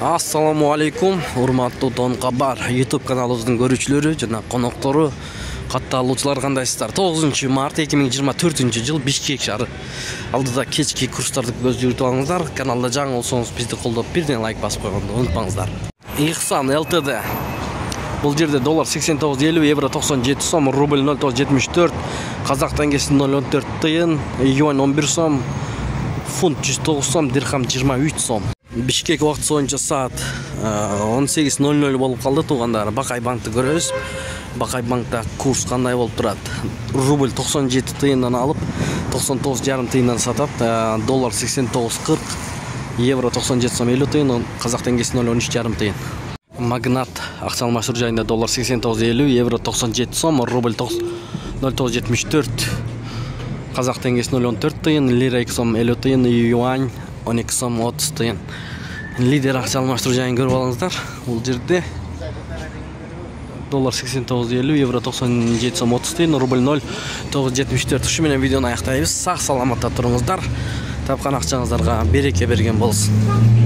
Assalamu alaikum, урматтуу Дон Кабар YouTube каналыбыздын көрүүчүлөрү жана коноктору, катталуучулар кандайсыздар? 9 март 2024 жыл Бишкек шаары алдыда кечки курстарды көздөрүп алыңыздар. Каналда жаңы болсоңуз бизди колдоп бирден лайк басып койгонду унутпаңыздар. Ихсан ЛТД бул жерде доллар 89.50, евро 97 сом, рубль 0.74, казак теңгеси 0.14 тыйын, юань 11 сом, фунт 109 сом, дирхам 23 сом. Бишкек убактысы боюнча саат 18:00 болуп калды туугандар. Бакай банкты көрөбүз. Бакай банкта курс кандай болуп турат? Рубль 97 тыйындан алып 99,5 тыйындан сатат. Доллар 89.40, евро 97 сом 50 тыйын, казак теңгеси 0.13,5 тыйын. Магнат акча алмаштыруу жайында доллар 89.50, евро 97 сом, рубль 0.74, казак теңгеси 0.14 тыйын, лира 2 сом 50 тыйын, юань 12 сом 30 тыйын. Лидер акча алмаштыруу жайын көрүп алыңыздар. Бул жерде доллар 89.50, евро 97 сом 30 тыйын, рубль 0.974. Ушу менен видеону аяктайбыз. Сак саламатта туруңуздар. Тапкан акчаңыздарга береке берген болсун.